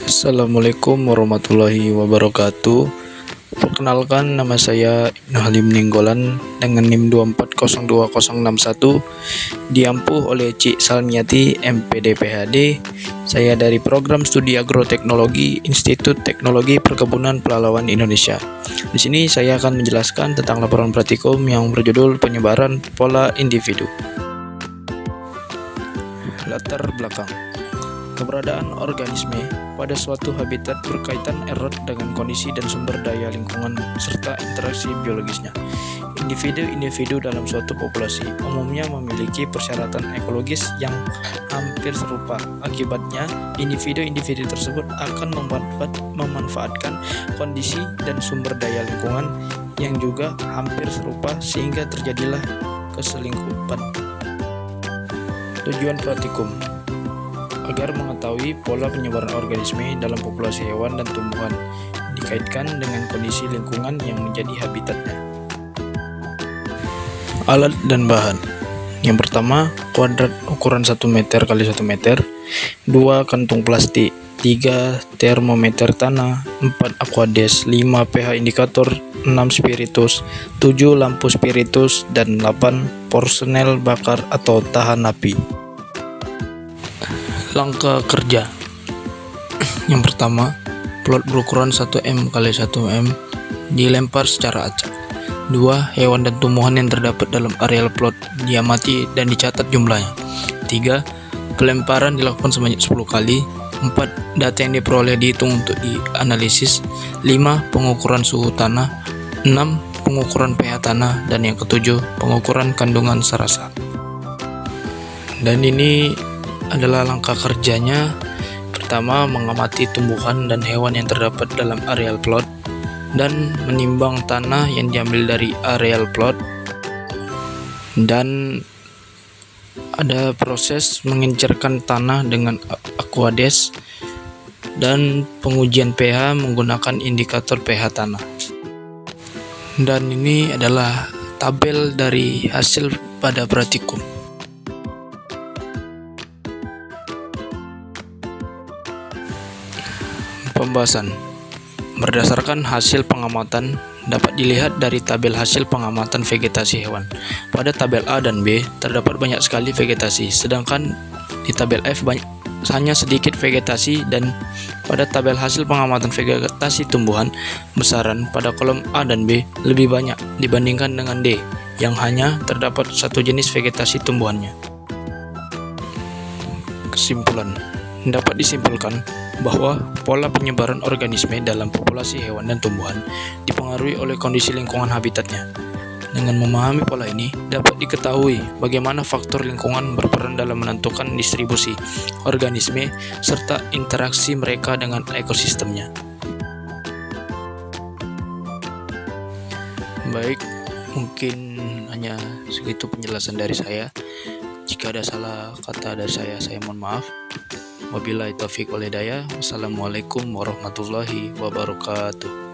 Assalamualaikum warahmatullahi wabarakatuh. Perkenalkan, nama saya Ibnu Halim Ninggolan dengan NIM 2402061, diampuh oleh Cik Salmiati MPD PhD. Saya dari Program Studi Agroteknologi Institut Teknologi Perkebunan Pelalawan Indonesia. Di sini saya akan menjelaskan tentang laporan praktikum yang berjudul penyebaran pola individu. Latar belakang. Keberadaan organisme pada suatu habitat berkaitan erat dengan kondisi dan sumber daya lingkungan serta interaksi biologisnya. Individu-individu dalam suatu populasi umumnya memiliki persyaratan ekologis yang hampir serupa. Akibatnya, individu-individu tersebut akan memanfaatkan kondisi dan sumber daya lingkungan yang juga hampir serupa sehingga terjadilah keselingkupan. Tujuan praktikum agar mengetahui pola penyebaran organisme dalam populasi hewan dan tumbuhan dikaitkan dengan kondisi lingkungan yang menjadi habitatnya. Alat dan bahan. Yang pertama, kuadrat ukuran 1 meter x 1 meter, 2 kantung plastik, 3 termometer tanah, 4 aquades, 5 pH indikator, 6 spiritus, 7 lampu spiritus, dan 8 personel bakar atau tahan api. Langkah kerja. Yang pertama, plot berukuran 1 m x 1 m dilempar secara acak. 2. Hewan dan tumbuhan yang terdapat dalam areal plot diamati dan dicatat jumlahnya. 3. Pelemparan dilakukan sebanyak 10 kali. 4. Data yang diperoleh dihitung untuk dianalisis. 5. Pengukuran suhu tanah. 6. Pengukuran pH tanah. Dan yang ketujuh, pengukuran kandungan serasa. Dan ini adalah langkah kerjanya. Pertama, mengamati tumbuhan dan hewan yang terdapat dalam areal plot dan menimbang tanah yang diambil dari areal plot, dan ada proses mengencerkan tanah dengan aquades dan pengujian pH menggunakan indikator pH tanah. Dan ini adalah tabel dari hasil pada praktikum. Pembahasan. Berdasarkan hasil pengamatan dapat dilihat dari tabel hasil pengamatan vegetasi hewan. Pada tabel A dan B terdapat banyak sekali vegetasi, sedangkan di tabel F hanya sedikit vegetasi, dan pada tabel hasil pengamatan vegetasi tumbuhan besaran pada kolom A dan B lebih banyak dibandingkan dengan D yang hanya terdapat satu jenis vegetasi tumbuhannya. Kesimpulan. Dapat disimpulkan bahwa pola penyebaran organisme dalam populasi hewan dan tumbuhan dipengaruhi oleh kondisi lingkungan habitatnya. Dengan memahami pola ini, dapat diketahui bagaimana faktor lingkungan berperan dalam menentukan distribusi organisme serta interaksi mereka dengan ekosistemnya. Baik, mungkin hanya segitu penjelasan dari saya. Jika ada salah kata dari saya mohon maaf. Wabillahi taufiq wal hidayah. Wassalamualaikum warahmatullahi wabarakatuh.